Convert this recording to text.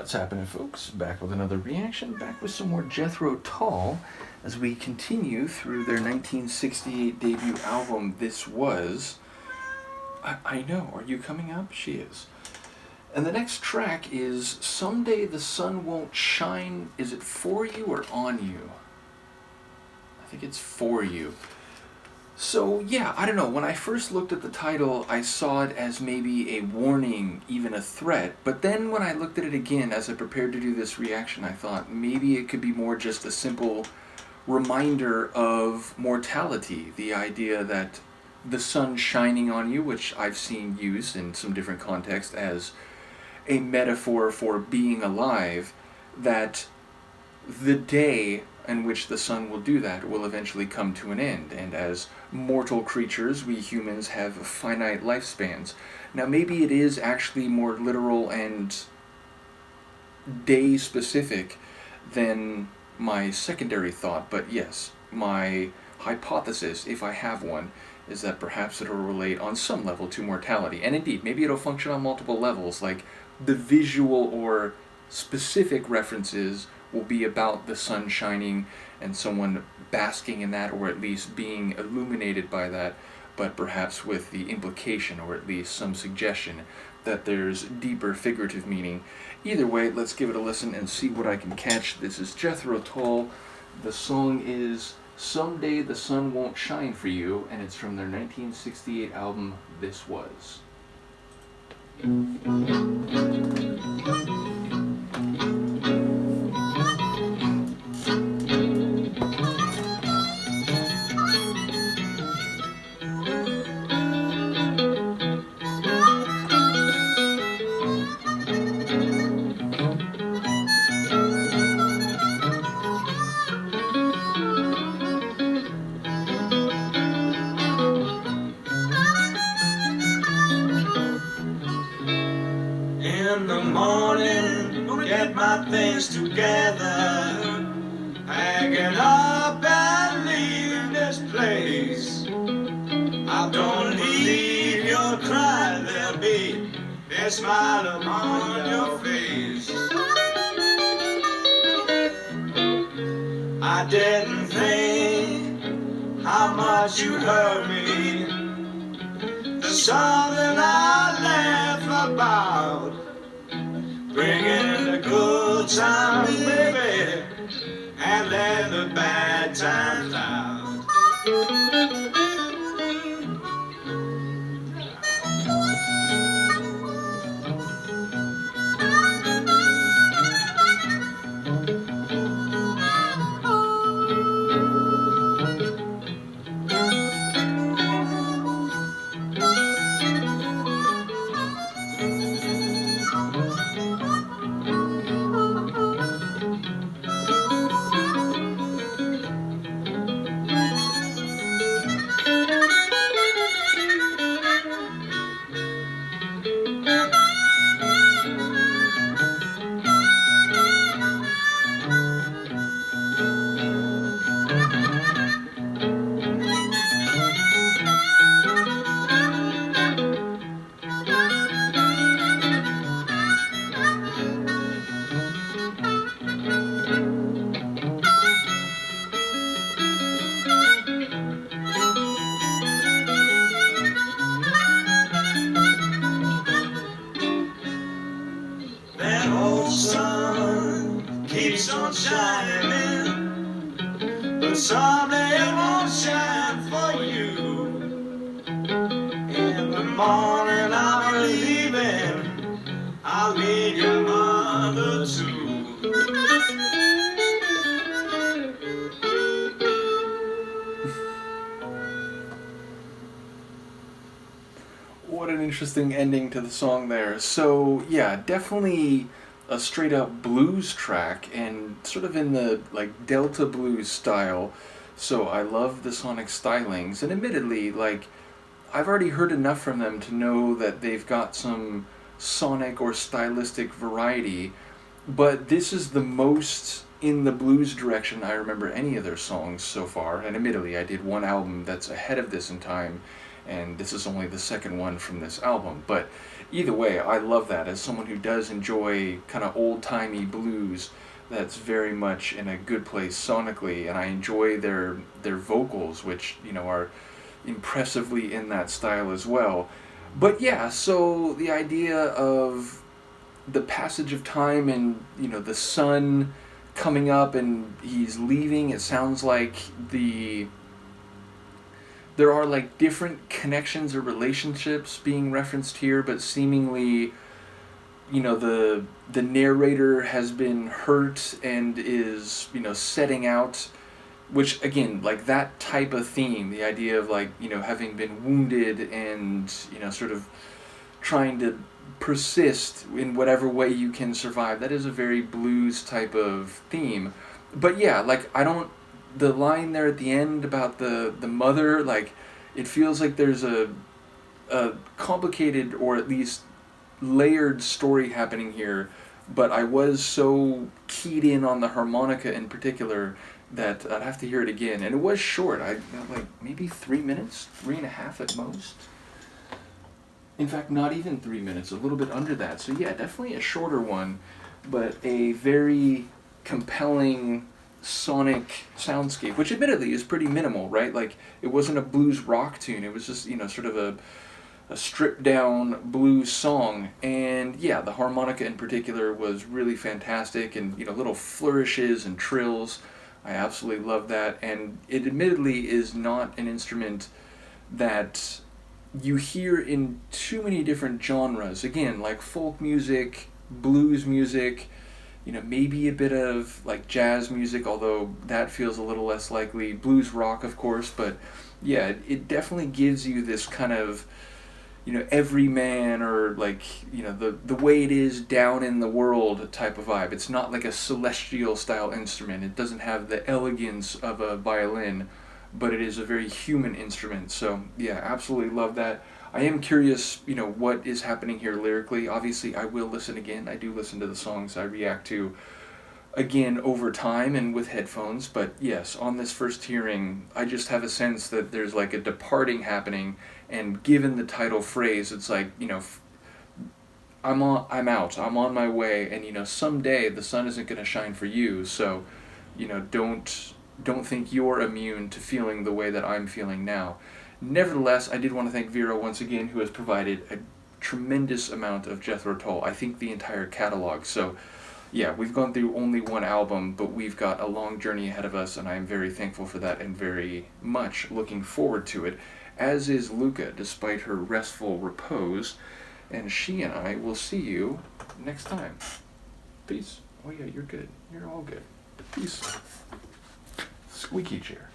What's happening, folks? Back with another reaction, back with some more Jethro Tull as we continue through their 1968 debut album, This Was. I know, are you coming up? She is. And the next track is Someday the Sun Won't Shine. Is it for you or on you? I think it's for you. So, yeah, I don't know. When I first looked at the title, I saw it as maybe a warning, even a threat. But then when I looked at it again as I prepared to do this reaction, I thought maybe it could be more just a simple reminder of mortality. The idea that the sun shining on you, which I've seen used in some different contexts as a metaphor for being alive, that the day in which the sun will do that will eventually come to an end, and as mortal creatures, we humans have finite lifespans. Now maybe it is actually more literal and day specific than my secondary thought, but yes, my hypothesis, if I have one, is that perhaps it'll relate on some level to mortality. And indeed, maybe it'll function on multiple levels, like the visual or specific references will be about the sun shining and someone basking in that, or at least being illuminated by that, but perhaps with the implication, or at least some suggestion, that there's deeper figurative meaning. Either way, let's give it a listen and see what I can catch. This is Jethro Tull. The song is Someday the Sun Won't Shine for You, and it's from their 1968 album, This Was. In the morning, get my things together, packing up and leaving this place. I don't believe you'll cry, there'll be a smile upon your face. I didn't think how much you hurt me. There's something I laugh about, bringing the good times, baby, and let the bad times out. That old sun keeps on shining, but someday it won't shine for you. In the morning I'm leaving, I'll leave your mother too. What an interesting ending to the song there. So, yeah, definitely a straight up blues track and sort of in the like Delta blues style. So I love the sonic stylings, and admittedly, like, I've already heard enough from them to know that they've got some sonic or stylistic variety, but this is the most in the blues direction I remember any of their songs so far. And admittedly, I did one album that's ahead of this in time, and this is only the second one from this album, but either way, I love that as someone who does enjoy kind of old-timey blues. That's very much in a good place sonically, and I enjoy their vocals, which are impressively in that style as well. But yeah, so the idea of the passage of time and the sun coming up and he's leaving, it sounds like there are like different connections or relationships being referenced here, but seemingly the narrator has been hurt and is setting out, which again, like that type of theme, the idea of like having been wounded and sort of trying to persist in whatever way you can survive, that is a very blues type of theme. But yeah, like I don't, the line there at the end about the mother, like it feels like there's a complicated or at least layered story happening here, but I was so keyed in on the harmonica in particular that I'd have to hear it again. And it was short. I like maybe 3 minutes, 3.5 at most. In fact, not even 3 minutes, a little bit under that. So yeah, definitely a shorter one, but a very compelling sonic soundscape, which admittedly is pretty minimal, right? Like it wasn't a blues rock tune. It was just sort of a stripped down blues song. And yeah, the harmonica in particular was really fantastic, and little flourishes and trills. I absolutely love that. And it admittedly is not an instrument that you hear in too many different genres. Again, like folk music, blues music, maybe a bit of like jazz music, although that feels a little less likely. Blues rock, of course, but yeah, it definitely gives you this kind of everyman, or like the way it is down in the world type of vibe. It's not like a celestial style instrument. It doesn't have the elegance of a violin, but it is a very human instrument. So yeah, absolutely love that. I am curious, what is happening here lyrically. Obviously, I will listen again. I do listen to the songs I react to again over time and with headphones. But yes, on this first hearing, I just have a sense that there's like a departing happening. And given the title phrase, it's like, I'm out, I'm on my way, and someday the sun isn't going to shine for you. So, don't think you're immune to feeling the way that I'm feeling now. Nevertheless, I did want to thank Vera once again, who has provided a tremendous amount of Jethro Tull. I think the entire catalog. So, yeah, we've gone through only one album, but we've got a long journey ahead of us, and I am very thankful for that and very much looking forward to it, as is Luca, despite her restful repose. And she and I will see you next time. Peace. Oh yeah, you're good. You're all good. Peace. Squeaky chair.